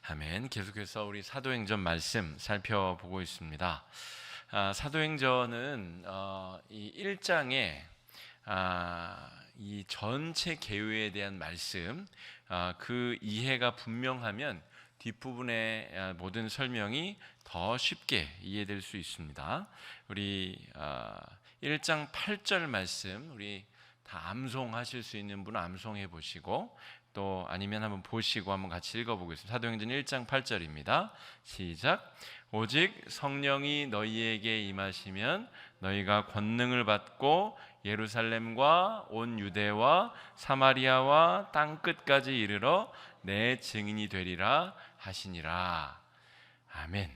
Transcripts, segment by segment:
아멘. 계속해서 우리 사도행전 말씀 살펴보고 있습니다. 사도행전은 이 1장에 이 전체 계율에 대한 말씀, 그 이해가 분명하면 뒷부분의 모든 설명이 더 쉽게 이해될 수 있습니다. 우리 1장 8절 말씀, 우리 다 암송하실 수 있는 분은 암송해 보시고, 또 아니면 한번 보시고 한번 같이 읽어보겠습니다. 사도행전 1장 8절입니다. 시작. 오직 성령이 너희에게 임하시면 너희가 권능을 받고 예루살렘과 온 유대와 사마리아와 땅끝까지 이르러 내 증인이 되리라 하시니라. 아멘.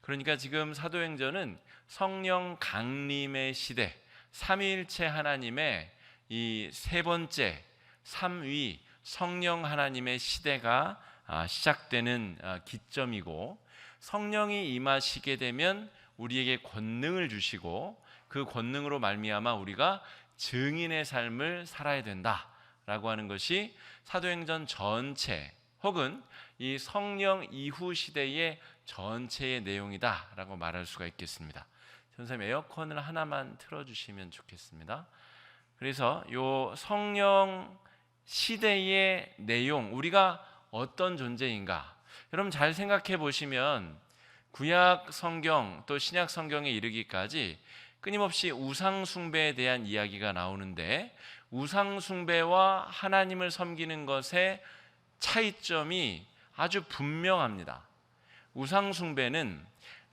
그러니까 지금 사도행전은 성령 강림의 시대, 삼위일체 하나님의 이 세 번째 삼위 성령 하나님의 시대가 시작되는 기점이고, 성령이 임하시게 되면 우리에게 권능을 주시고 그 권능으로 말미암아 우리가 증인의 삶을 살아야 된다라고 하는 것이 사도행전 전체 혹은 이 성령 이후 시대의 전체의 내용이다라고 말할 수가 있겠습니다. 선생님, 에어컨을 하나만 틀어주시면 좋겠습니다. 그래서 이 성령 시대의 내용, 우리가 어떤 존재인가, 여러분 잘 생각해 보시면 구약 성경 또 신약 성경에 이르기까지 끊임없이 우상 숭배에 대한 이야기가 나오는데, 우상 숭배와 하나님을 섬기는 것의 차이점이 아주 분명합니다. 우상 숭배는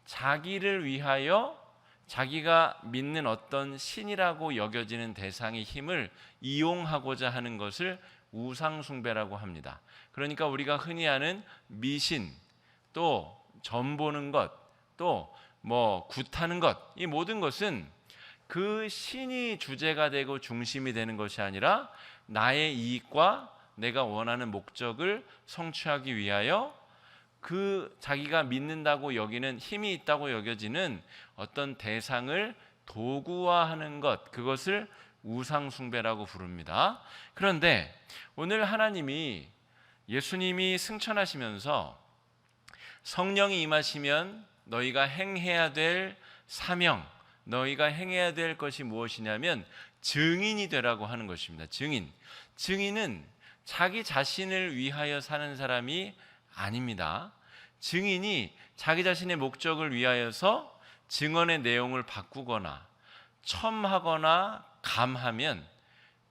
자기를 위하여 자기가 믿는 어떤 신이라고 여겨지는 대상의 힘을 이용하고자 하는 것을 우상 숭배라고 합니다. 그러니까 우리가 흔히 아는 미신, 또 점 보는 것, 또 굿하는 것, 이 모든 것은 그 신이 주제가 되고 중심이 되는 것이 아니라 나의 이익과 내가 원하는 목적을 성취하기 위하여 그 자기가 믿는다고 여기는 힘이 있다고 여겨지는 어떤 대상을 도구화하는 것, 그것을 우상 숭배라고 부릅니다. 그런데 오늘 하나님이, 예수님이 승천하시면서 성령이 임하시면 너희가 행해야 될 사명, 너희가 행해야 될 것이 무엇이냐면 증인이 되라고 하는 것입니다. 증인은 자기 자신을 위하여 사는 사람이 아닙니다. 증인이 자기 자신의 목적을 위하여서 증언의 내용을 바꾸거나 첨하거나 감하면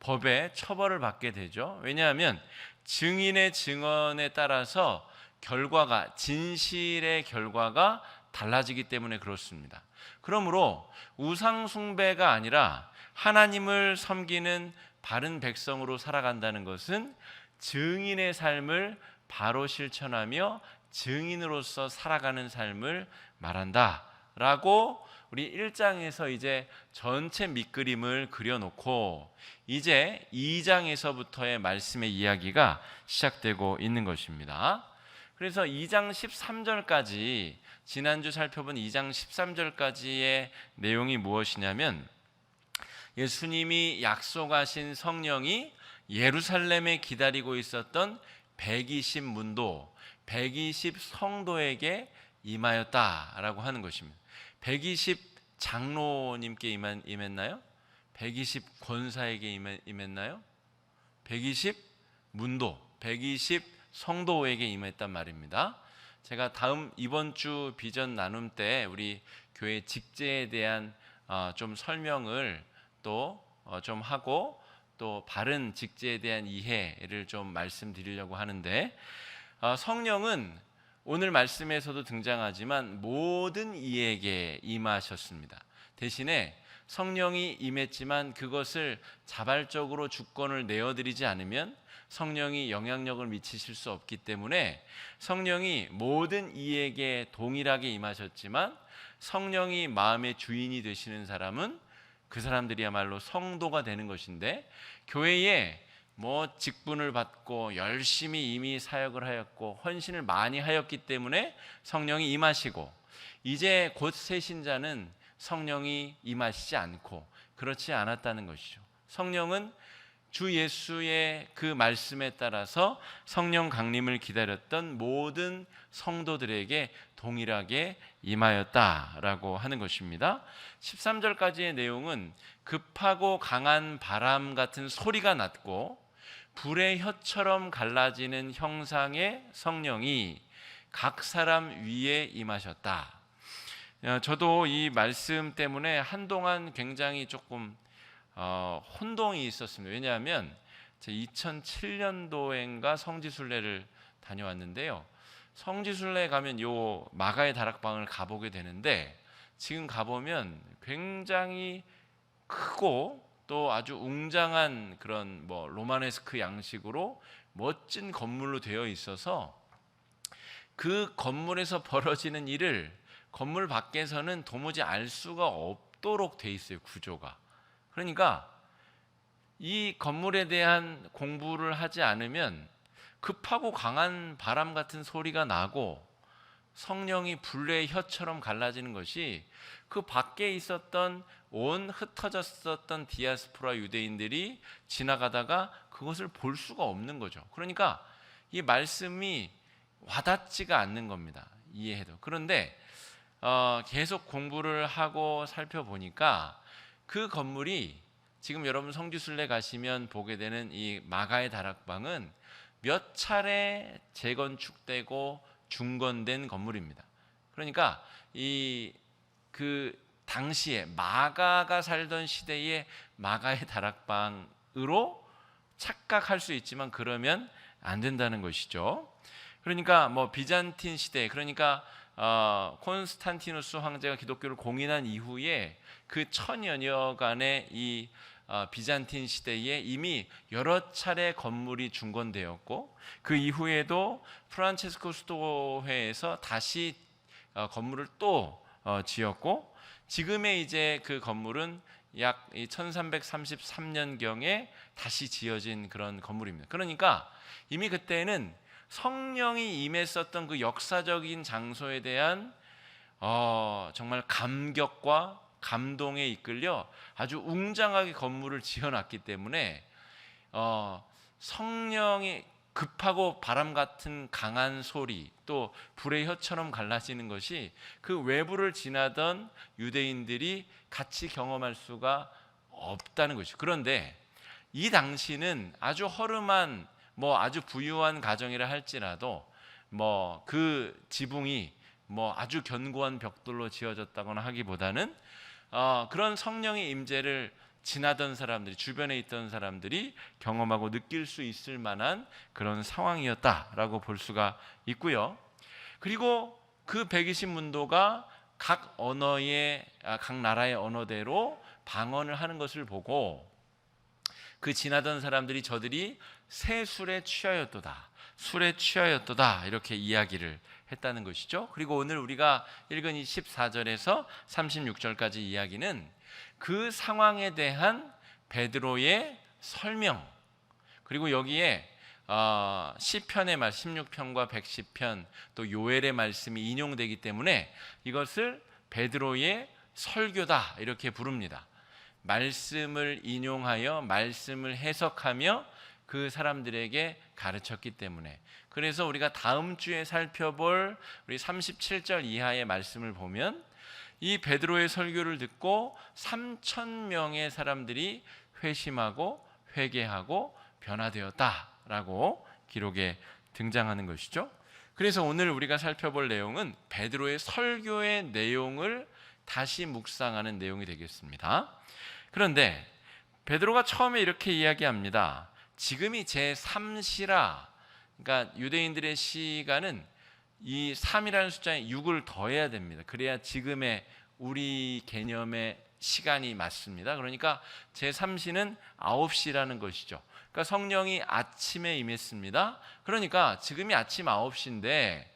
법에 처벌을 받게 되죠. 왜냐하면 증인의 증언에 따라서 결과가, 진실의 결과가 달라지기 때문에 그렇습니다. 그러므로 우상 숭배가 아니라 하나님을 섬기는 바른 백성으로 살아간다는 것은 증인의 삶을 바로 실천하며 증인으로서 살아가는 삶을 말한다라고 우리 1장에서 이제 전체 밑그림을 그려놓고 이제 2장에서부터의 말씀의 이야기가 시작되고 있는 것입니다. 그래서 2장 13절까지, 지난주 살펴본 2장 13절까지의 내용이 무엇이냐면, 예수님이 약속하신 성령이 예루살렘에 기다리고 있었던 120문도, 120 성도에게 임하였다라고 하는 것입니다. 120 장로님께 임했나요? 120 권사에게 임했나요? 120 문도, 120 성도에게 임했단 말입니다. 제가 이번 주 비전 나눔 때 우리 교회 직제에 대한 좀 설명을 또 좀 하고, 또 바른 직제에 대한 이해를 좀 말씀드리려고 하는데, 성령은 오늘 말씀에서도 등장하지만 모든 이에게 임하셨습니다. 대신에 성령이 임했지만 그것을 자발적으로 주권을 내어드리지 않으면 성령이 영향력을 미치실 수 없기 때문에 성령이 모든 이에게 동일하게 임하셨지만, 성령이 마음의 주인이 되시는 사람은 그 사람들이야말로 성도가 되는 것인데, 교회에 직분을 받고 열심히 이미 사역을 하였고 헌신을 많이 하였기 때문에 성령이 임하시고, 이제 곧 새 신자는 성령이 임하시지 않고 그렇지 않았다는 것이죠. 성령은 주 예수의 그 말씀에 따라서 성령 강림을 기다렸던 모든 성도들에게 동일하게 임하였다라고 하는 것입니다. 13절까지의 내용은 급하고 강한 바람 같은 소리가 났고 불의 혀처럼 갈라지는 형상의 성령이 각 사람 위에 임하셨다. 저도 이 말씀 때문에 한동안 굉장히 조금 혼동이 있었습니다. 왜냐하면 2007년도엔가 성지순례를 다녀왔는데요. 성지순례 가면 요 마가의 다락방을 가보게 되는데 지금 가보면 굉장히 크고 또 아주 웅장한 그런 로마네스크 양식으로 멋진 건물로 되어 있어서 그 건물에서 벌어지는 일을 건물 밖에서는 도무지 알 수가 없도록 돼 있어요, 구조가. 그러니까 이 건물에 대한 공부를 하지 않으면 급하고 강한 바람 같은 소리가 나고 성령이 불의 혀처럼 갈라지는 것이 그 밖에 있었던 온 흩어졌었던 디아스포라 유대인들이 지나가다가 그것을 볼 수가 없는 거죠. 그러니까 이 말씀이 와닿지가 않는 겁니다. 이해해도. 그런데 계속 공부를 하고 살펴보니까 그 건물이 지금 여러분 성지순례 가시면 보게 되는 이 마가의 다락방은 몇 차례 재건축되고 중건된 건물입니다. 그러니까 그 당시에 마가가 살던 시대의 마가의 다락방으로 착각할 수 있지만 그러면 안 된다는 것이죠. 그러니까 비잔틴 시대, 그러니까 콘스탄티누스 황제가 기독교를 공인한 이후에 그 1000여년간의 이 비잔틴 시대에 이미 여러 차례 건물이 중건되었고 그 이후에도 프란체스코 수도회에서 다시 건물을 또 지었고 지금의 이제 그 건물은 약 1333년경에 다시 지어진 그런 건물입니다. 그러니까 이미 그때는 성령이 임했었던 그 역사적인 장소에 대한 정말 감격과 감동에 이끌려 아주 웅장하게 건물을 지어놨기 때문에 성령이 급하고 바람 같은 강한 소리 또 불의 혀처럼 갈라지는 것이 그 외부를 지나던 유대인들이 같이 경험할 수가 없다는 것이죠. 그런데 이 당시는 아주 허름한 아주 부유한 가정이라 할지라도 그 지붕이 아주 견고한 벽돌로 지어졌다거나 하기보다는 그런 성령의 임재를 지나던 사람들이 주변에 있던 사람들이 경험하고 느낄 수 있을 만한 그런 상황이었다라고 볼 수가 있고요. 그리고 그 120문도가 각 나라의 언어대로 방언을 하는 것을 보고 그 지나던 사람들이 저들이 새 술에 취하였도다, 술에 취하였도다 이렇게 이야기를 했다는 것이죠. 그리고 오늘 우리가 읽은 이 14절에서 36절까지 이야기는 그 상황에 대한 베드로의 설명, 그리고 여기에 시편의 말 16편과 110편 또 요엘의 말씀이 인용되기 때문에 이것을 베드로의 설교다 이렇게 부릅니다. 말씀을 인용하여 말씀을 해석하며 그 사람들에게 가르쳤기 때문에. 그래서 우리가 다음 주에 살펴볼 우리 37절 이하의 말씀을 보면 이 베드로의 설교를 듣고 3,000명의 사람들이 회심하고 회개하고 변화되었다라고 기록에 등장하는 것이죠. 그래서 오늘 우리가 살펴볼 내용은 베드로의 설교의 내용을 다시 묵상하는 내용이 되겠습니다. 그런데 베드로가 처음에 이렇게 이야기합니다. 지금이 제3시라. 그러니까 유대인들의 시간은 이 3이라는 숫자에 6을 더해야 됩니다. 그래야 지금의 우리 개념의 시간이 맞습니다. 그러니까 제3시는 9시라는 것이죠. 그러니까 성령이 아침에 임했습니다. 그러니까 지금이 아침 9시인데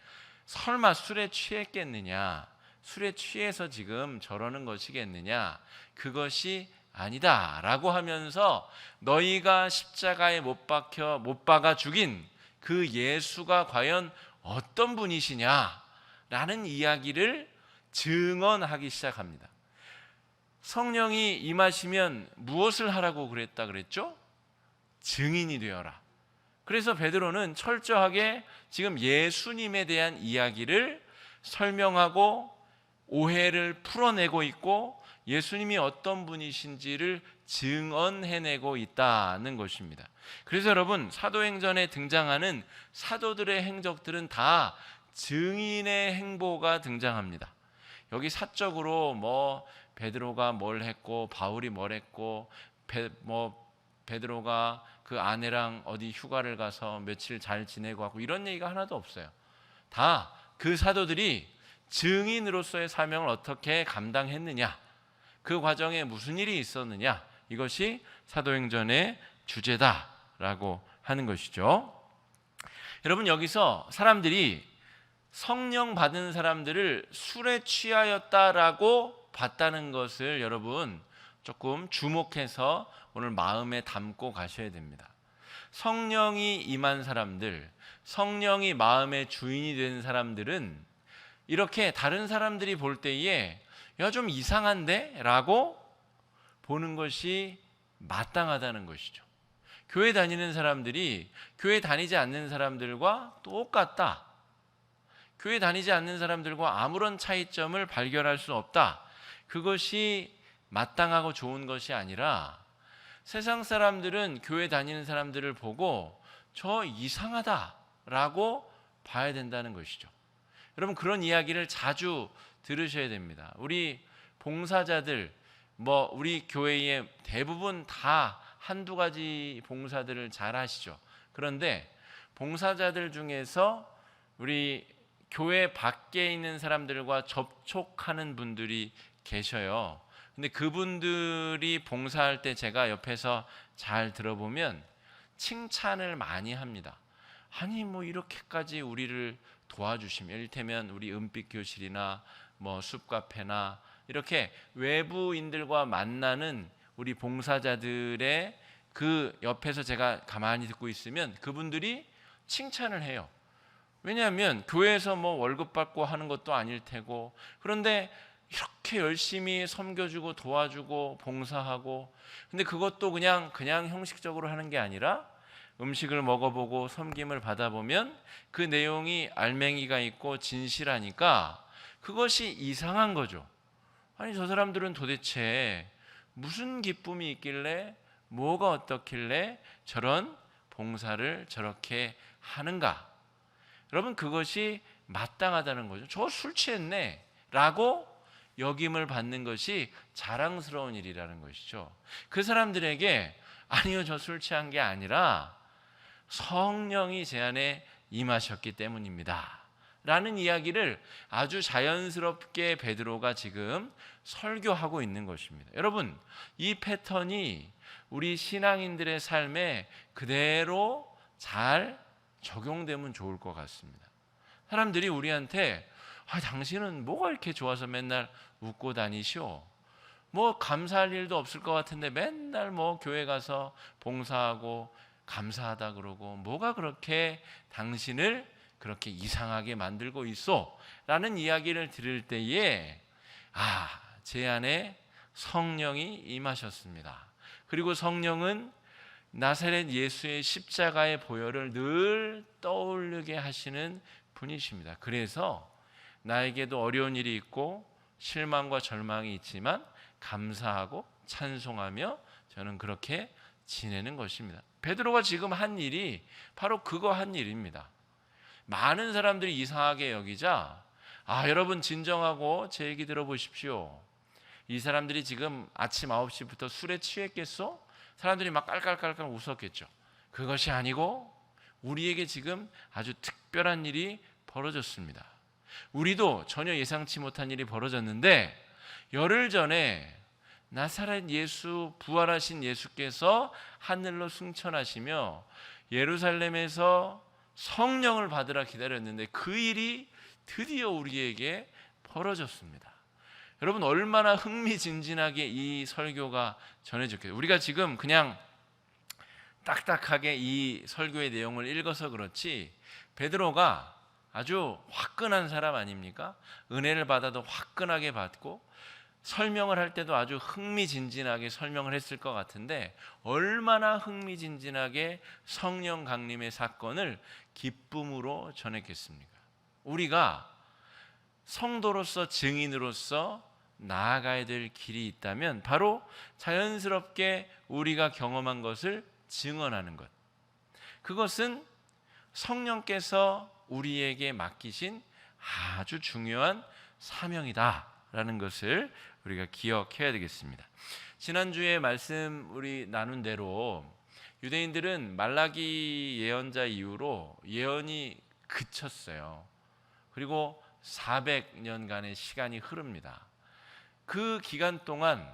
설마 술에 취했겠느냐? 술에 취해서 지금 저러는 것이겠느냐? 그것이 아니다 라고 하면서 너희가 십자가에 못 박아 죽인 그 예수가 과연 어떤 분이시냐 라는 이야기를 증언하기 시작합니다. 성령이 임하시면 무엇을 하라고 그랬죠? 증인이 되어라. 그래서 베드로는 철저하게 지금 예수님에 대한 이야기를 설명하고 오해를 풀어내고 있고 예수님이 어떤 분이신지를 증언해내고 있다는 것입니다. 그래서 여러분, 사도행전에 등장하는 사도들의 행적들은 다 증인의 행보가 등장합니다. 여기 사적으로 뭐 베드로가 뭘 했고 바울이 뭘 했고 베드로가 그 아내랑 어디 휴가를 가서 며칠 잘 지내고 하고 이런 얘기가 하나도 없어요. 다 그 사도들이 증인으로서의 사명을 어떻게 감당했느냐, 그 과정에 무슨 일이 있었느냐, 이것이 사도행전의 주제다라고 하는 것이죠. 여러분, 여기서 사람들이 성령 받은 사람들을 술에 취하였다라고 봤다는 것을 여러분 조금 주목해서 오늘 마음에 담고 가셔야 됩니다. 성령이 임한 사람들, 성령이 마음의 주인이 된 사람들은 이렇게 다른 사람들이 볼 때에 야, 좀 이상한데? 라고 보는 것이 마땅하다는 것이죠. 교회 다니는 사람들이 교회 다니지 않는 사람들과 똑같다, 교회 다니지 않는 사람들과 아무런 차이점을 발견할 수 없다, 그것이 마땅하고 좋은 것이 아니라 세상 사람들은 교회 다니는 사람들을 보고 저 이상하다라고 봐야 된다는 것이죠. 여러분, 그런 이야기를 자주 들으셔야 됩니다. 우리 봉사자들, 우리 교회의 대부분 다 한두 가지 봉사들을 잘 하시죠. 그런데 봉사자들 중에서 우리 교회 밖에 있는 사람들과 접촉하는 분들이 계셔요. 근데 그분들이 봉사할 때 제가 옆에서 잘 들어보면 칭찬을 많이 합니다. 아니 이렇게까지 우리를 도와주시면, 이를테면 우리 은빛 교실이나 숲카페나 이렇게 외부인들과 만나는 우리 봉사자들의 그 옆에서 제가 가만히 듣고 있으면 그분들이 칭찬을 해요. 왜냐하면 교회에서 월급 받고 하는 것도 아닐 테고, 그런데 이렇게 열심히 섬겨주고 도와주고 봉사하고, 근데 그것도 그냥 형식적으로 하는 게 아니라 음식을 먹어보고 섬김을 받아보면 그 내용이 알맹이가 있고 진실하니까 그것이 이상한 거죠. 아니, 저 사람들은 도대체 무슨 기쁨이 있길래, 뭐가 어떻길래 저런 봉사를 저렇게 하는가? 여러분, 그것이 마땅하다는 거죠. 저 술 취했네 라고 여김을 받는 것이 자랑스러운 일이라는 것이죠. 그 사람들에게 아니요, 저 술 취한 게 아니라 성령이 제 안에 임하셨기 때문입니다 라는 이야기를 아주 자연스럽게 베드로가 지금 설교하고 있는 것입니다. 여러분, 이 패턴이 우리 신앙인들의 삶에 그대로 잘 적용되면 좋을 것 같습니다. 사람들이 우리한테 당신은 뭐가 이렇게 좋아서 맨날 웃고 다니시오? 감사할 일도 없을 것 같은데 맨날 교회 가서 봉사하고 감사하다 그러고 뭐가 그렇게 당신을 그렇게 이상하게 만들고 있어? 라는 이야기를 들을 때에 제 안에 성령이 임하셨습니다. 그리고 성령은 나사렛 예수의 십자가의 보혈을 늘 떠올리게 하시는 분이십니다. 그래서 나에게도 어려운 일이 있고 실망과 절망이 있지만 감사하고 찬송하며 저는 그렇게 지내는 것입니다. 베드로가 지금 한 일이 바로 그거 한 일입니다. 많은 사람들이 이상하게 여기자 여러분 진정하고 제 얘기 들어보십시오. 이 사람들이 지금 아침 9시부터 술에 취했겠소? 사람들이 막 깔깔깔깔 웃었겠죠. 그것이 아니고 우리에게 지금 아주 특별한 일이 벌어졌습니다. 우리도 전혀 예상치 못한 일이 벌어졌는데 열흘 전에 나사렛 예수, 부활하신 예수께서 하늘로 승천하시며 예루살렘에서 성령을 받으라 기다렸는데 그 일이 드디어 우리에게 벌어졌습니다. 여러분, 얼마나 흥미진진하게 이 설교가 전해졌겠어요. 우리가 지금 그냥 딱딱하게 이 설교의 내용을 읽어서 그렇지 베드로가 아주 화끈한 사람 아닙니까? 은혜를 받아도 화끈하게 받고 설명을 할 때도 아주 흥미진진하게 설명을 했을 것 같은데 얼마나 흥미진진하게 성령 강림의 사건을 기쁨으로 전했겠습니까? 우리가 성도로서 증인으로서 나아가야 될 길이 있다면 바로 자연스럽게 우리가 경험한 것을 증언하는 것. 그것은 성령께서 우리에게 맡기신 아주 중요한 사명이다라는 것을 우리가 기억해야 되겠습니다. 지난주에 말씀 우리 나눈 대로 유대인들은 말라기 예언자 이후로 예언이 그쳤어요. 그리고 400년간의 시간이 흐릅니다. 그 기간 동안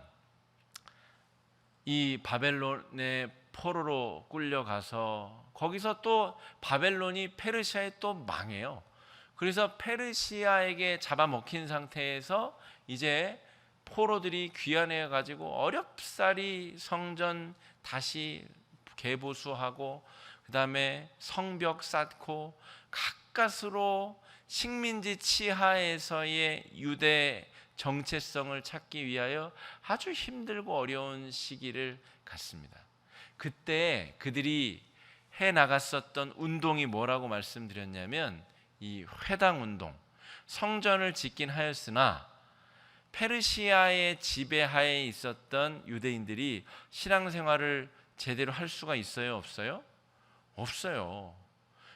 이 바벨론의 포로로 끌려가서 거기서 또 바벨론이 페르시아에 또 망해요. 그래서 페르시아에게 잡아먹힌 상태에서 이제 포로들이 귀환해 가지고 어렵사리 성전 다시 개보수하고 그다음에 성벽 쌓고 가까스로 식민지 치하에서의 유대 정체성을 찾기 위하여 아주 힘들고 어려운 시기를 갔습니다. 그때 그들이 해 나갔었던 운동이 뭐라고 말씀드렸냐면 이 회당 운동, 성전을 짓긴 하였으나 페르시아의 지배하에 있었던 유대인들이 신앙생활을 제대로 할 수가 있어요? 없어요? 없어요.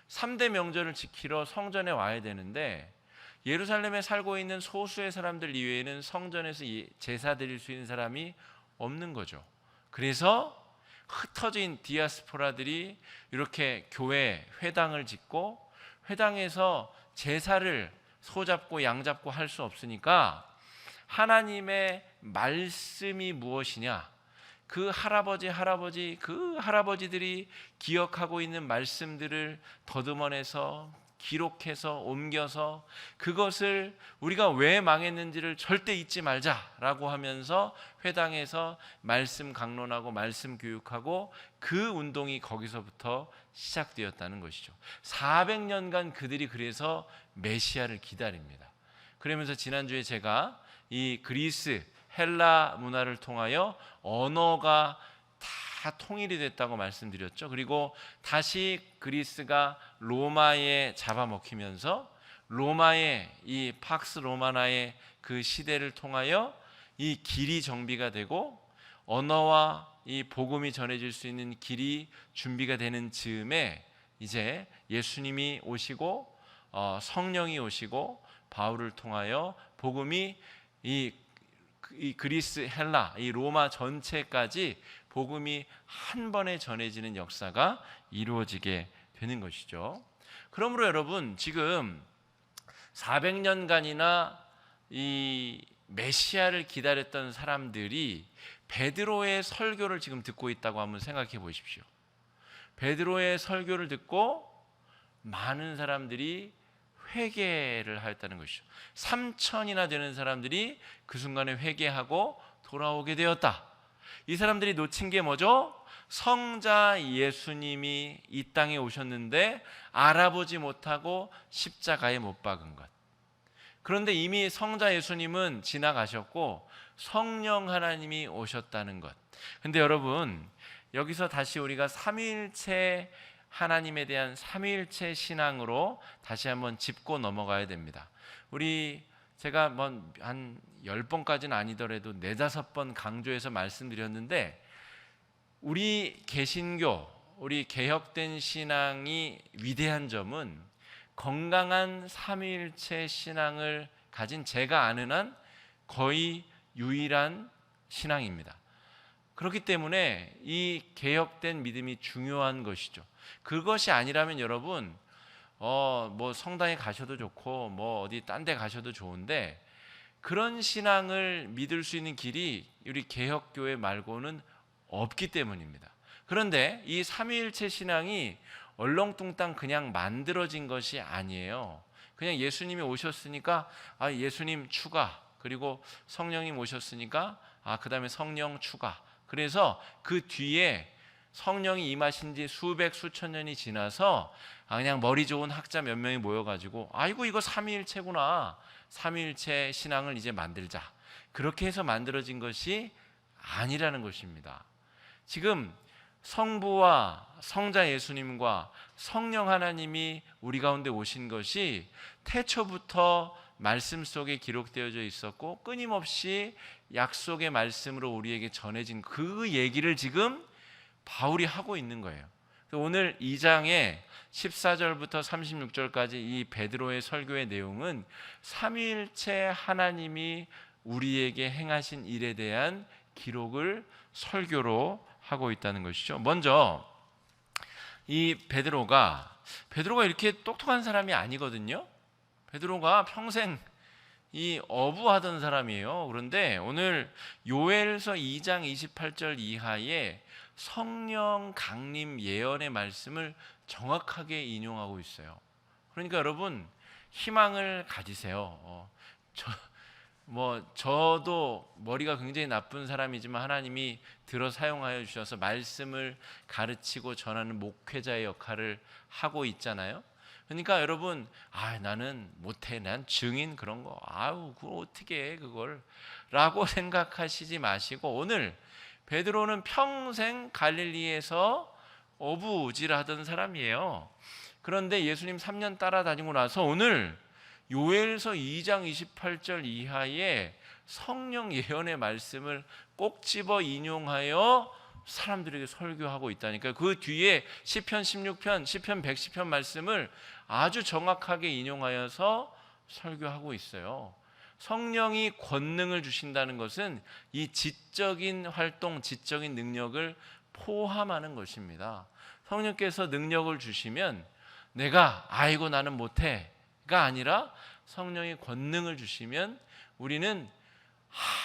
3대 명절을 지키러 성전에 와야 되는데 예루살렘에 살고 있는 소수의 사람들 이외에는 성전에서 제사 드릴 수 있는 사람이 없는 거죠. 그래서 흩어진 디아스포라들이 이렇게 교회 회당을 짓고 회당에서 제사를 소잡고 양잡고 할 수 없으니까 하나님의 말씀이 무엇이냐, 그 할아버지들이 기억하고 있는 말씀들을 더듬어내서 기록해서 옮겨서 그것을 우리가 왜 망했는지를 절대 잊지 말자라고 하면서 회당에서 말씀 강론하고 말씀 교육하고 그 운동이 거기서부터 시작되었다는 것이죠. 400년간 그들이 그래서 메시아를 기다립니다. 그러면서 지난주에 제가 이 그리스 헬라 문화를 통하여 언어가 다 통일이 됐다고 말씀드렸죠. 그리고 다시 그리스가 로마에 잡아먹히면서 로마의 이 팍스 로마나의 그 시대를 통하여 이 길이 정비가 되고 언어와 이 복음이 전해질 수 있는 길이 준비가 되는 즈음에 이제 예수님이 오시고 성령이 오시고 바울을 통하여 복음이 이 그리스 헬라 이 로마 전체까지 복음이 한 번에 전해지는 역사가 이루어지게 되는 것이죠. 그러므로 여러분 지금 400년간이나 이 메시아를 기다렸던 사람들이 베드로의 설교를 지금 듣고 있다고 한번 생각해 보십시오. 베드로의 설교를 듣고 많은 사람들이 회개를 하였다는 것이죠. 3,000이나 되는 사람들이 그 순간에 회개하고 돌아오게 되었다. 이 사람들이 놓친 게 뭐죠? 성자 예수님이 이 땅에 오셨는데 알아보지 못하고 십자가에 못 박은 것. 그런데 이미 성자 예수님은 지나가셨고 성령 하나님이 오셨다는 것. 근데 여러분 여기서 다시 우리가 삼위일체 하나님에 대한 삼위일체 신앙으로 다시 한번 짚고 넘어가야 됩니다. 제가 한 10번까지는 아니더라도 4-5번 강조해서 말씀드렸는데 우리 개신교, 우리 개혁된 신앙이 위대한 점은 건강한 삼위일체 신앙을 가진 제가 아는 한 거의 유일한 신앙입니다. 그렇기 때문에 이 개혁된 믿음이 중요한 것이죠. 그것이 아니라면 여러분 뭐 성당에 가셔도 좋고 뭐 어디 딴 데 가셔도 좋은데 그런 신앙을 믿을 수 있는 길이 우리 개혁교회 말고는 없기 때문입니다. 그런데 이 삼위일체 신앙이 얼렁뚱땅 그냥 만들어진 것이 아니에요. 그냥 예수님이 오셨으니까 예수님 추가, 그리고 성령님 오셨으니까 그 다음에 성령 추가. 그래서 그 뒤에 성령이 임하신 지 수백 수천 년이 지나서 그냥 머리 좋은 학자 몇 명이 모여가지고 아이고 이거 삼위일체구나, 삼위일체 신앙을 이제 만들자, 그렇게 해서 만들어진 것이 아니라는 것입니다. 지금 성부와 성자 예수님과 성령 하나님이 우리 가운데 오신 것이 태초부터 말씀 속에 기록되어져 있었고 끊임없이 약속의 말씀으로 우리에게 전해진 그 얘기를 지금 바울이 하고 있는 거예요. 오늘 2장의 14절부터 36절까지 이 베드로의 설교의 내용은 삼위일체 하나님이 우리에게 행하신 일에 대한 기록을 설교로 하고 있다는 것이죠. 먼저 이 베드로가 이렇게 똑똑한 사람이 아니거든요. 베드로가 평생 이 어부하던 사람이에요. 그런데 오늘 요엘서 2장 28절 이하에 성령 강림 예언의 말씀을 정확하게 인용하고 있어요. 그러니까 여러분 희망을 가지세요. 저도 머리가 굉장히 나쁜 사람이지만 하나님이 들어 사용하여 주셔서 말씀을 가르치고 전하는 목회자의 역할을 하고 있잖아요. 그러니까 여러분 나는 못해, 난 증인 그런 거 그걸 어떻게 해 그걸 라고 생각하시지 마시고, 오늘 베드로는 평생 갈릴리에서 어부질하던 사람이에요. 그런데 예수님 3년 따라다니고 나서 오늘 요엘서 2장 28절 이하에 성령 예언의 말씀을 꼭 집어 인용하여 사람들에게 설교하고 있다니까요. 그 뒤에 시편 16편, 시편 110편 말씀을 아주 정확하게 인용하여서 설교하고 있어요. 성령이 권능을 주신다는 것은 이 지적인 활동, 지적인 능력을 포함하는 것입니다. 성령께서 능력을 주시면 내가 나는 못해가 아니라 성령이 권능을 주시면 우리는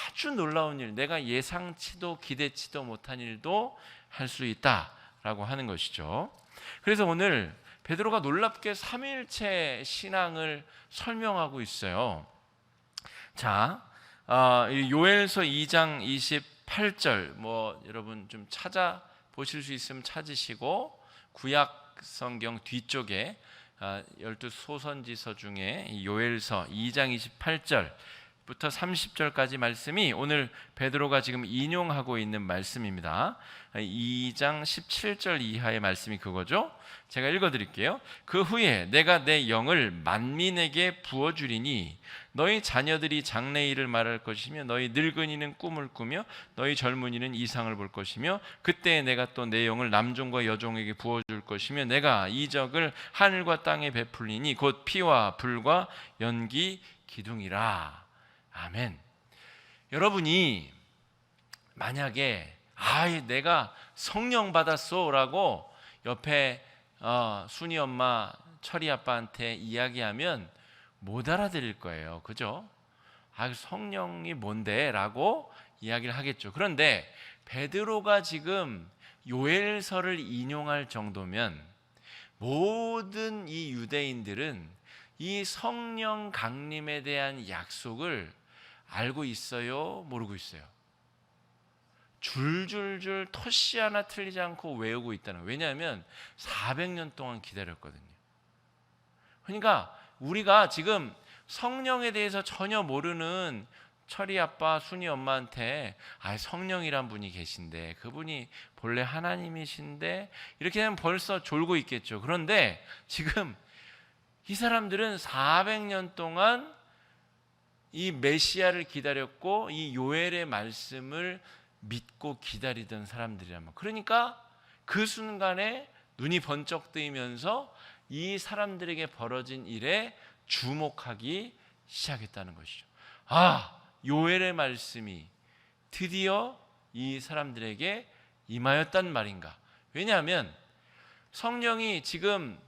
아주 놀라운 일, 내가 예상치도 기대치도 못한 일도 할 수 있다라고 하는 것이죠. 그래서 오늘 베드로가 놀랍게 삼위일체 신앙을 설명하고 있어요. 자, 요엘서 2장 28절 여러분 좀 찾아 보실 수 있으면 찾으시고, 구약 성경 뒤쪽에 12 소선지서 중에 요엘서 2장 28절부터 30절까지 말씀이 오늘 베드로가 지금 인용하고 있는 말씀입니다. 2장 17절 이하의 말씀이 그거죠. 제가 읽어드릴게요. 그 후에 내가 내 영을 만민에게 부어주리니 너희 자녀들이 장래일을 말할 것이며 너희 늙은이는 꿈을 꾸며 너희 젊은이는 이상을 볼 것이며 그때 내가 또 내 영을 남종과 여종에게 부어줄 것이며 내가 이적을 하늘과 땅에 베풀리니 곧 피와 불과 연기 기둥이라. 아멘. 여러분이 만약에 내가 성령 받았어 라고 옆에 순이 엄마 철이 아빠한테 이야기하면 못 알아들을 거예요. 그죠? 성령이 뭔데? 라고 이야기를 하겠죠. 그런데 베드로가 지금 요엘서를 인용할 정도면 모든 이 유대인들은 이 성령 강림에 대한 약속을 알고 있어요? 모르고 있어요? 줄줄줄 토시 하나 틀리지 않고 외우고 있다는 거예요. 왜냐하면 400년 동안 기다렸거든요. 그러니까 우리가 지금 성령에 대해서 전혀 모르는 철이 아빠, 순이 엄마한테 성령이란 분이 계신데 그분이 본래 하나님이신데 이렇게 되면 벌써 졸고 있겠죠. 그런데 지금 이 사람들은 400년 동안 이 메시아를 기다렸고 이 요엘의 말씀을 믿고 기다리던 사람들이란 말이에요. 그러니까 그 순간에 눈이 번쩍 뜨이면서 이 사람들에게 벌어진 일에 주목하기 시작했다는 것이죠. 요엘의 말씀이 드디어 이 사람들에게 임하였단 말인가. 왜냐하면 성령이 지금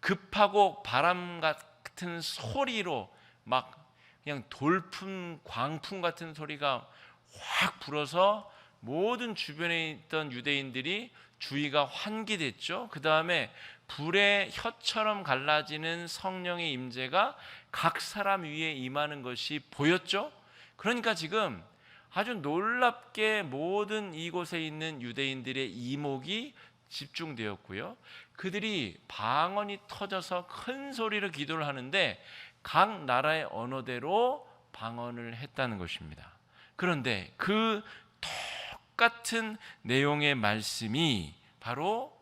급하고 바람 같은 소리로 막 그냥 돌풍, 광풍 같은 소리가 확 불어서 모든 주변에 있던 유대인들이 주의가 환기됐죠. 그 다음에 불의 혀처럼 갈라지는 성령의 임재가 각 사람 위에 임하는 것이 보였죠. 그러니까 지금 아주 놀랍게 모든 이곳에 있는 유대인들의 이목이 집중되었고요. 그들이 방언이 터져서 큰 소리로 기도를 하는데 각 나라의 언어대로 방언을 했다는 것입니다. 그런데 그 똑같은 내용의 말씀이 바로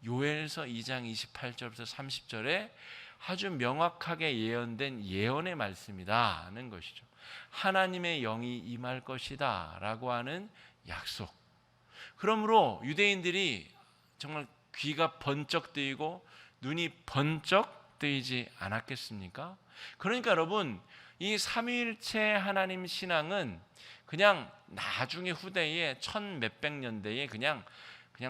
요엘서 2장 28절부터 30절에 아주 명확하게 예언된 예언의 말씀이다는 것이죠. 하나님의 영이 임할 것이다 라고 하는 약속. 그러므로 유대인들이 정말 귀가 번쩍 뜨이고 눈이 번쩍 뜨이지 않았겠습니까? 그러니까 여러분, 이 삼위일체 하나님 신앙은 그냥 나중에 후대에 천 몇백 년대에 그냥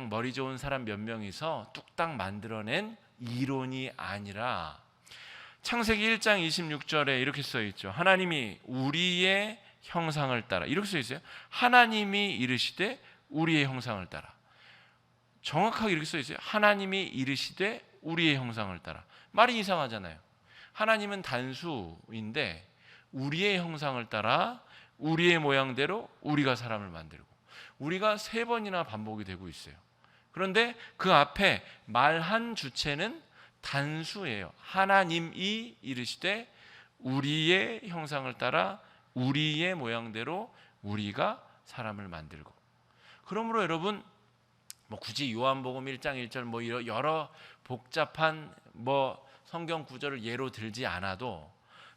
머리 좋은 사람 몇 명이서 뚝딱 만들어낸 이론이 아니라 창세기 1장 26절에 이렇게 써 있죠. 하나님이 우리의 형상을 따라, 이렇게 써 있어요. 하나님이 이르시되 우리의 형상을 따라. 정확하게 이렇게 써 있어요. 하나님이 이르시되 우리의 형상을 따라. 말이 이상하잖아요. 하나님은 단수인데 우리의 형상을 따라 우리의 모양대로 우리가 사람을 만들고, 우리가 3번이나 반복이 되고 있어요. 그런데 그 앞에 말한 주체는 단수예요. 하나님이 이르시되 우리의 형상을 따라 우리의 모양대로 우리가 사람을 만들고. 그러므로 여러분, 굳이 요한복음 1장 1절 여러 복잡한 성경 구절을 예로 들지 않아도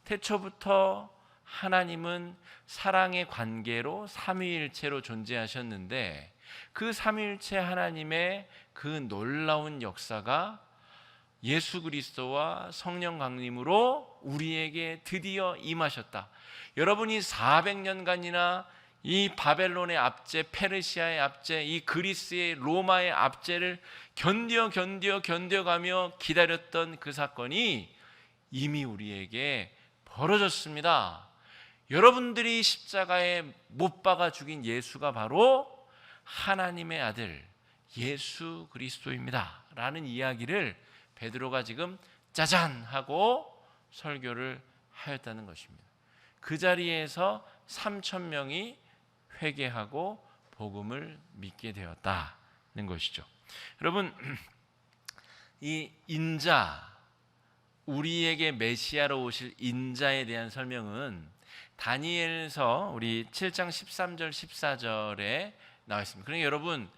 태초부터 하나님은 사랑의 관계로 삼위일체로 존재하셨는데 그 삼위일체 하나님의 그 놀라운 역사가 예수 그리스도와 성령 강림으로 우리에게 드디어 임하셨다. 여러분이 400년간이나 이 바벨론의 압제, 페르시아의 압제, 이 그리스의 로마의 압제를 견뎌가며 기다렸던 그 사건이 이미 우리에게 벌어졌습니다. 여러분들이 십자가에 못 박아 죽인 예수가 바로 하나님의 아들 예수 그리스도입니다 라는 이야기를 베드로가 지금 짜잔 하고 설교를 하였다는 것입니다. 그 자리에서 3,000명이 회개하고 복음을 믿게 되었다는 것이죠. 여러분, 이 인자, 우리에게 메시아로 오실 인자에 대한 설명은 다니엘서 우리 7장 13절 14절에 나와 있습니다. 그러니까 여러분,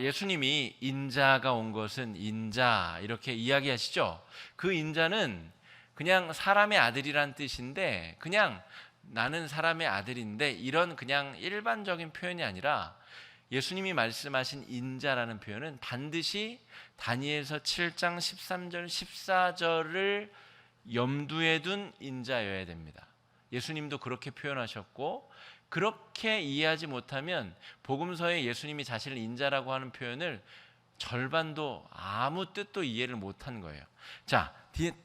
예수님이 인자가 온 것은 인자 이렇게 이야기하시죠. 그 인자는 그냥 사람의 아들이란 뜻인데, 그냥 나는 사람의 아들인데 이런 그냥 일반적인 표현이 아니라 예수님이 말씀하신 인자라는 표현은 반드시 다니엘서 7장 13절 14절을 염두에 둔 인자여야 됩니다. 예수님도 그렇게 표현하셨고, 그렇게 이해하지 못하면 복음서에 예수님이 자신을 인자라고 하는 표현을 절반도 아무 뜻도 이해를 못한 거예요. 자,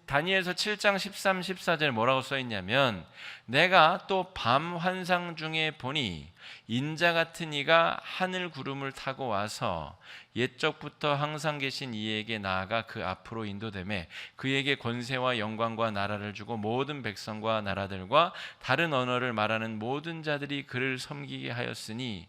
다니엘서 7장 13, 14절에 뭐라고 써있냐면, 내가 또 밤 환상 중에 보니 인자 같은 이가 하늘 구름을 타고 와서 옛적부터 항상 계신 이에게 나아가 그 앞으로 인도되매 그에게 권세와 영광과 나라를 주고 모든 백성과 나라들과 다른 언어를 말하는 모든 자들이 그를 섬기게 하였으니,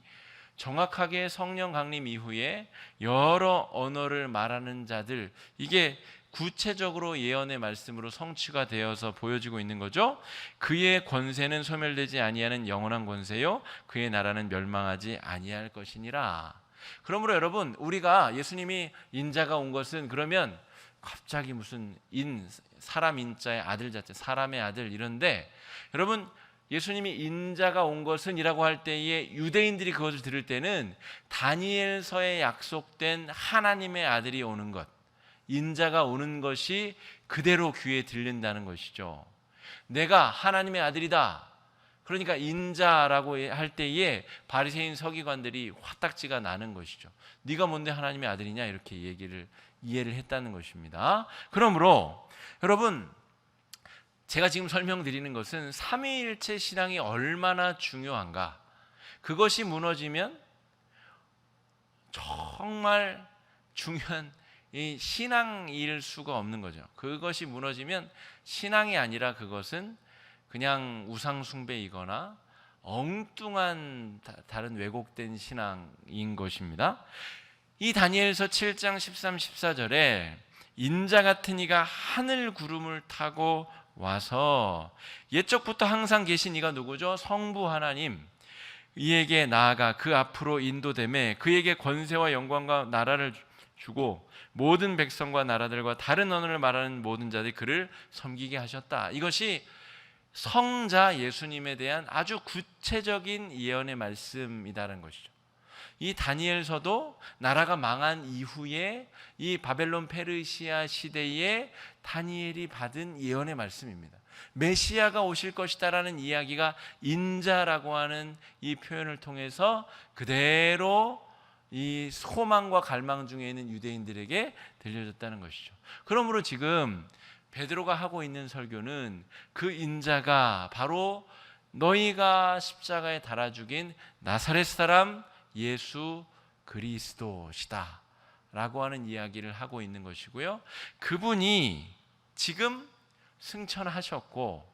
정확하게 성령 강림 이후에 여러 언어를 말하는 자들, 이게 구체적으로 예언의 말씀으로 성취가 되어서 보여지고 있는 거죠. 그의 권세는 소멸되지 아니하는 영원한 권세요 그의 나라는 멸망하지 아니할 것이니라. 그러므로 여러분, 우리가 예수님이 인자가 온 것은, 그러면 갑자기 무슨 사람 인자의 아들 자체, 사람의 아들 이런데, 여러분, 예수님이 인자가 온 것은 이라고 할 때에 유대인들이 그것을 들을 때는 다니엘서에 약속된 하나님의 아들이 오는 것, 인자가 오는 것이 그대로 귀에 들린다는 것이죠. 내가 하나님의 아들이다, 그러니까 인자라고 할 때에 바리새인 서기관들이 화딱지가 나는 것이죠. 네가 뭔데 하나님의 아들이냐, 이렇게 이해를 했다는 것입니다. 그러므로 여러분, 제가 지금 설명드리는 것은 삼위일체 신앙이 얼마나 중요한가, 그것이 무너지면 정말 중요한 이 신앙일 수가 없는 거죠. 그것이 무너지면 신앙이 아니라 그것은 그냥 우상 숭배이거나 엉뚱한 다른 왜곡된 신앙인 것입니다. 이 다니엘서 7장 13, 14절에 인자 같은 이가 하늘 구름을 타고 와서 옛적부터 항상 계신 이가 누구죠? 성부 하나님, 이에게 나아가 그 앞으로 인도되매 그에게 권세와 영광과 나라를 주고 모든 백성과 나라들과 다른 언어를 말하는 모든 자들이 그를 섬기게 하셨다. 이것이 성자 예수님에 대한 아주 구체적인 예언의 말씀이다라는 것이죠. 이 다니엘서도 나라가 망한 이후에 이 바벨론 페르시아 시대에 다니엘이 받은 예언의 말씀입니다. 메시아가 오실 것이다라는 이야기가 인자라고 하는 이 표현을 통해서 그대로 이 소망과 갈망 중에 있는 유대인들에게 들려졌다는 것이죠. 그러므로 지금 베드로가 하고 있는 설교는 그 인자가 바로 너희가 십자가에 달아 죽인 나사렛 사람 예수 그리스도시다 라고 하는 이야기를 하고 있는 것이고요. 그분이 지금 승천하셨고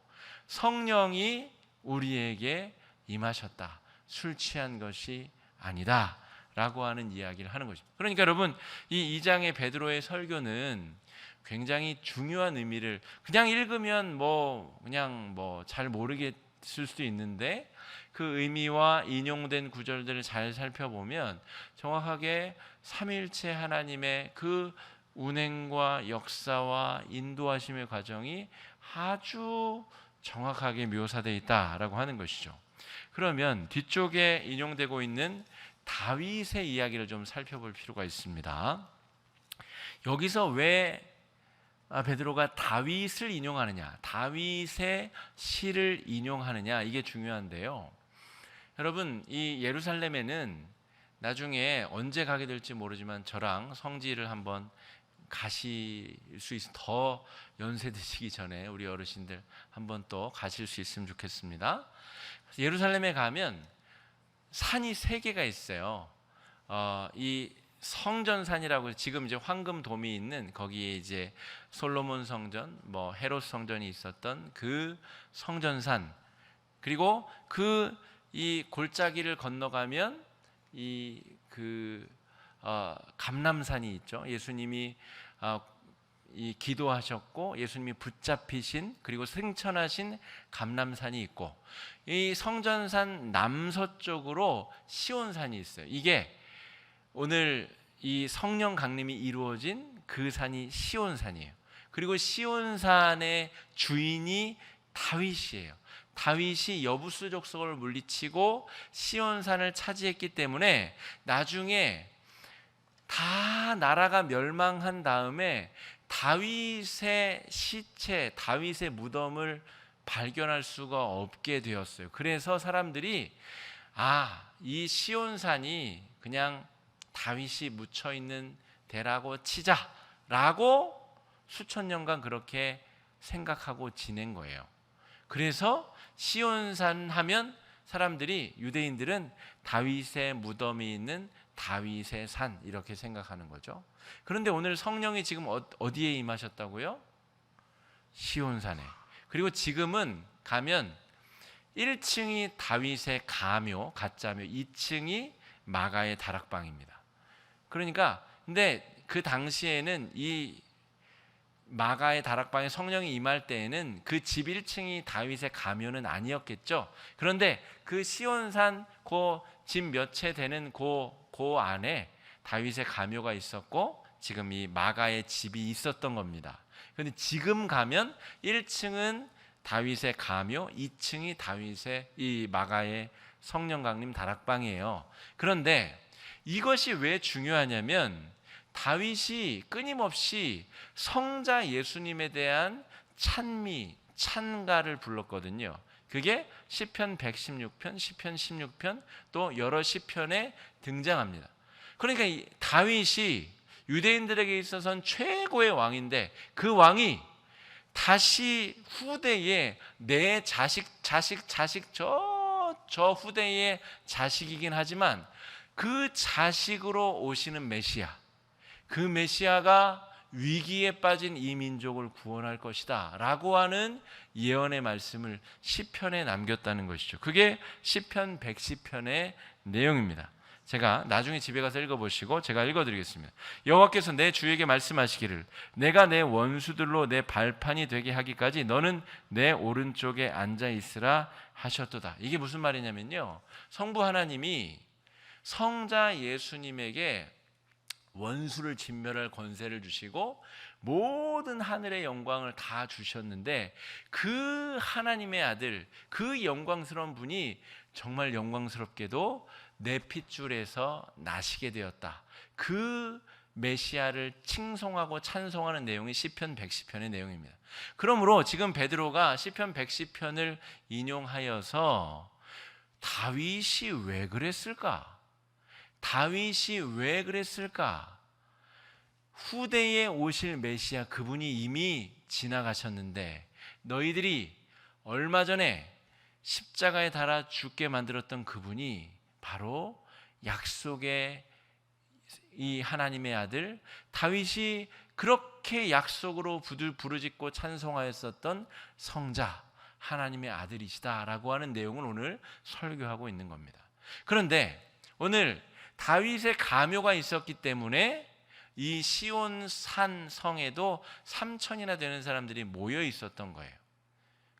성령이 우리에게 임하셨다. 술 취한 것이 아니다 라고 하는 이야기를 하는 것입니다. 그러니까 여러분, 이 2장의 베드로의 설교는 굉장히 중요한 의미를, 그냥 읽으면 그냥 잘 모르겠을 수도 있는데 그 의미와 인용된 구절들을 잘 살펴보면 정확하게 삼위일체 하나님의 그 운행과 역사와 인도하심의 과정이 아주 정확하게 묘사되어 있다라고 하는 것이죠. 그러면 뒤쪽에 인용되고 있는 다윗의 이야기를 좀 살펴볼 필요가 있습니다. 여기서 왜 베드로가 다윗을 인용하느냐, 다윗의 시를 인용하느냐, 이게 중요한데요. 여러분, 이 예루살렘에는 나중에 언제 가게 될지 모르지만 저랑 성지를 한번 가실 수 있으면, 더 연세 드시기 전에 우리 어르신들 한번 또 가실 수 있으면 좋겠습니다. 예루살렘에 가면 산이 3개가 있어요. 이 성전산이라고, 지금 이제 황금돔이 있는 거기에 이제 솔로몬 성전, 헤롯 성전이 있었던 그 성전산, 그리고 이 골짜기를 건너가면 감람산이 있죠. 예수님이 이 기도하셨고 예수님이 붙잡히신 그리고 승천하신 감람산이 있고, 이 성전산 남서쪽으로 시온산이 있어요. 이게 오늘 이 성령 강림이 이루어진 그 산이 시온산이에요. 그리고 시온산의 주인이 다윗이에요. 다윗이 여부스 족속을 물리치고 시온산을 차지했기 때문에 나중에 다 나라가 멸망한 다음에 다윗의 시체, 다윗의 무덤을 발견할 수가 없게 되었어요. 그래서 사람들이 이 시온산이 그냥 다윗이 묻혀 있는 데라고 치자라고 수천 년간 그렇게 생각하고 지낸 거예요. 그래서 시온산 하면 사람들이, 유대인들은 다윗의 무덤이 있는 다윗의 산, 이렇게 생각하는 거죠. 그런데 오늘 성령이 지금 어디에 임하셨다고요? 시온산에. 그리고 지금은 가면 1층이 다윗의 가묘, 가짜묘, 2층이 마가의 다락방입니다. 그러니까 근데 그 당시에는 이 마가의 다락방에 성령이 임할 때에는 그 집 1층이 다윗의 가묘는 아니었겠죠. 그런데 그 시온산 그 집 몇 채 되는 그 안에 다윗의 가묘가 있었고 지금 이 마가의 집이 있었던 겁니다. 그런데 지금 가면 1층은 다윗의 가묘, 2층이 다윗의 이 마가의 성령 강림 다락방이에요. 그런데 이것이 왜 중요하냐면 다윗이 끊임없이 성자 예수님에 대한 찬가를 불렀거든요. 그게 시편 116편, 시편 16편, 또 여러 시편에 등장합니다. 그러니까 이 다윗이 유대인들에게 있어서는 최고의 왕인데, 그 왕이 다시 후대에 내 자식 저 후대의 자식이긴 하지만 그 자식으로 오시는 메시아, 그 메시아가 위기에 빠진 이 민족을 구원할 것이다 라고 하는 예언의 말씀을 시편에 남겼다는 것이죠. 그게 시편 110편의 내용입니다. 제가 나중에 집에 가서 읽어보시고 제가 읽어드리겠습니다. 여호와께서 내 주에게 말씀하시기를 내가 내 원수들로 내 발판이 되게 하기까지 너는 내 오른쪽에 앉아있으라 하셨도다. 이게 무슨 말이냐면요, 성부 하나님이 성자 예수님에게 원수를 진멸할 권세를 주시고 모든 하늘의 영광을 다 주셨는데 그 하나님의 아들, 그 영광스러운 분이 정말 영광스럽게도 내 핏줄에서 나시게 되었다. 그 메시아를 칭송하고 찬송하는 내용이 시편 110편의 내용입니다. 그러므로 지금 베드로가 시편 110편을 인용하여서 다윗이 왜 그랬을까? 다윗이 왜 그랬을까? 후대에 오실 메시아, 그분이 이미 지나가셨는데 너희들이 얼마 전에 십자가에 달아 죽게 만들었던 그분이 바로 약속의 이 하나님의 아들 다윗이 그렇게 약속으로 부르짖고 찬송하였었던 성자 하나님의 아들이시다라고 하는 내용을 오늘 설교하고 있는 겁니다. 그런데 오늘 다윗의 가묘가 있었기 때문에 이 시온 산 성에도 3,000이나 되는 사람들이 모여 있었던 거예요.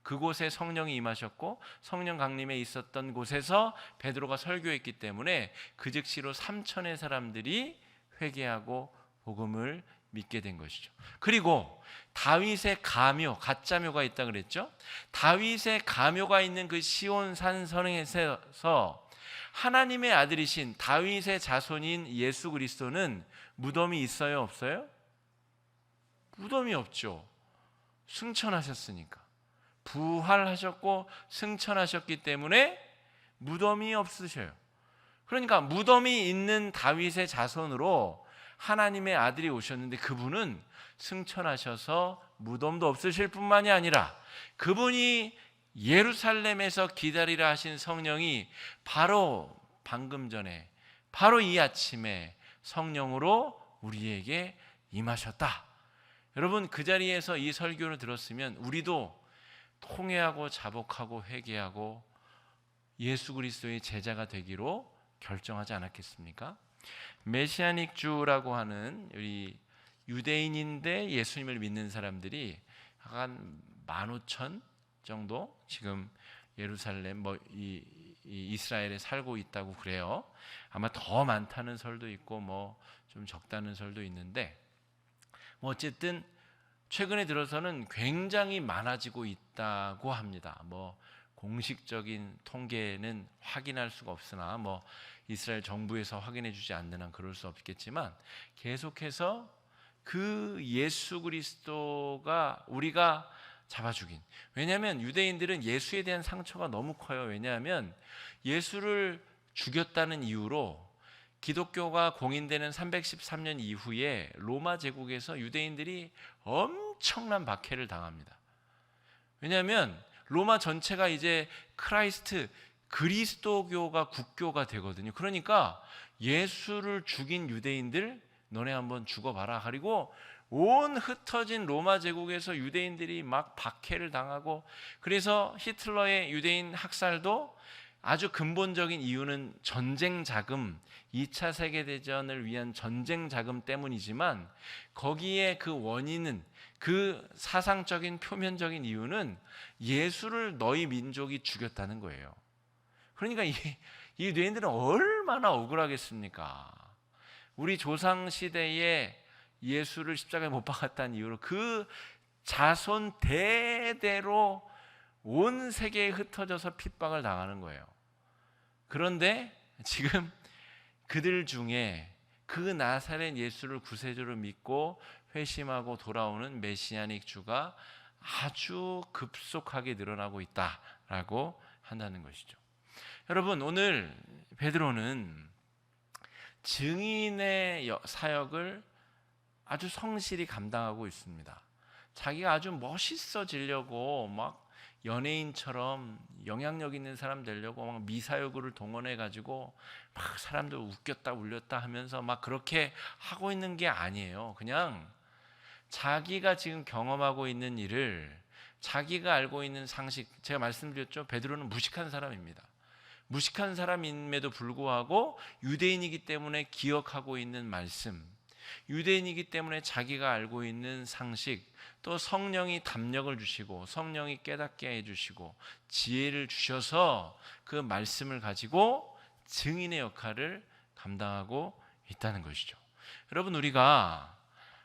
그곳에 성령이 임하셨고 성령 강림에 있었던 곳에서 베드로가 설교했기 때문에 그 즉시로 3,000의 사람들이 회개하고 복음을 믿게 된 것이죠. 그리고 다윗의 가묘, 가짜묘가 있다 그랬죠. 다윗의 가묘가 있는 그 시온 산 성에서 하나님의 아들이신 다윗의 자손인 예수 그리스도는 무덤이 있어요, 없어요? 무덤이 없죠. 승천하셨으니까. 부활하셨고 승천하셨기 때문에 무덤이 없으셔요. 그러니까 무덤이 있는 다윗의 자손으로 하나님의 아들이 오셨는데 그분은 승천하셔서 무덤도 없으실 뿐만이 아니라 그분이 예루살렘에서 기다리라 하신 성령이 바로 방금 전에, 바로 이 아침에 성령으로 우리에게 임하셨다. 여러분, 그 자리에서 이 설교를 들었으면 우리도 통회하고 자복하고 회개하고 예수 그리스도의 제자가 되기로 결정하지 않았겠습니까? 메시아닉 주라고 하는 우리 유대인인데 예수님을 믿는 사람들이 한 15,000 정도 지금 예루살렘 이 이스라엘에 살고 있다고 그래요. 아마 더 많다는 설도 있고 좀 적다는 설도 있는데 어쨌든 최근에 들어서는 굉장히 많아지고 있다고 합니다. 공식적인 통계는 확인할 수가 없으나 이스라엘 정부에서 확인해 주지 않는 한 그럴 수 없겠지만 계속해서 그 예수 그리스도가 우리가 잡아 죽인, 왜냐하면 유대인들은 예수에 대한 상처가 너무 커요. 왜냐하면 예수를 죽였다는 이유로 기독교가 공인되는 313년 이후에 로마 제국에서 유대인들이 엄청난 박해를 당합니다. 왜냐하면 로마 전체가 이제 그리스도교가 국교가 되거든요. 그러니까 예수를 죽인 유대인들 너네 한번 죽어봐라. 그리고 온 흩어진 로마 제국에서 유대인들이 막 박해를 당하고, 그래서 히틀러의 유대인 학살도 아주 근본적인 이유는 전쟁 자금, 2차 세계대전을 위한 전쟁 자금 때문이지만 거기에 그 원인은, 그 사상적인 표면적인 이유는 예수를 너희 민족이 죽였다는 거예요. 그러니까 이 유대인들은 얼마나 억울하겠습니까? 우리 조상 시대에 예수를 십자가에 못 박았다는 이유로 그 자손 대대로 온 세계에 흩어져서 핍박을 당하는 거예요. 그런데 지금 그들 중에 그 나사렛 예수를 구세주로 믿고 회심하고 돌아오는 메시아닉 주가 아주 급속하게 늘어나고 있다라고 한다는 것이죠. 여러분, 오늘 베드로는 증인의 사역을 아주 성실히 감당하고 있습니다. 자기가 아주 멋있어지려고 막 연예인처럼 영향력 있는 사람 되려고 막 미사여구를 동원해 가지고 막 사람들 웃겼다 울렸다 하면서 막 그렇게 하고 있는 게 아니에요. 그냥 자기가 지금 경험하고 있는 일을, 자기가 알고 있는 상식, 제가 말씀드렸죠. 베드로는 무식한 사람입니다. 무식한 사람임에도 불구하고 유대인이기 때문에 기억하고 있는 말씀, 유대인이기 때문에 자기가 알고 있는 상식, 또 성령이 담력을 주시고 성령이 깨닫게 해주시고 지혜를 주셔서 그 말씀을 가지고 증인의 역할을 감당하고 있다는 것이죠. 여러분, 우리가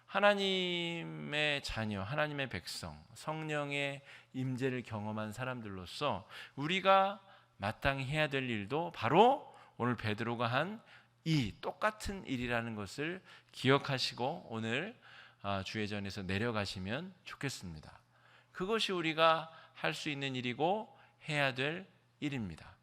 하나님의 자녀, 하나님의 백성, 성령의 임재를 경험한 사람들로서 우리가 마땅히 해야 될 일도 바로 오늘 베드로가 한 이 똑같은 일이라는 것을 기억하시고 오늘 주회전에서 내려가시면 좋겠습니다. 그것이 우리가 할 수 있는 일이고 해야 될 일입니다.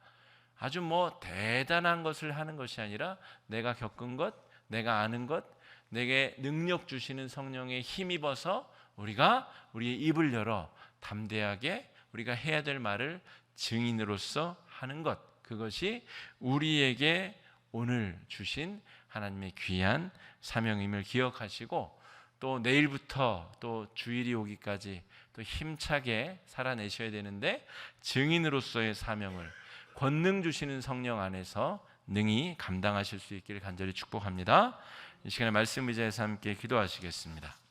아주 대단한 것을 하는 것이 아니라 내가 겪은 것, 내가 아는 것, 내게 능력 주시는 성령에 힘입어서 우리가 우리의 입을 열어 담대하게 우리가 해야 될 말을 증인으로서 하는 것, 그것이 우리에게 오늘 주신 하나님의 귀한 사명임을 기억하시고 또 내일부터 또 주일이 오기까지 또 힘차게 살아내셔야 되는데 증인으로서의 사명을 권능 주시는 성령 안에서 능히 감당하실 수 있기를 간절히 축복합니다. 이 시간에 말씀 의지해서 함께 기도하시겠습니다.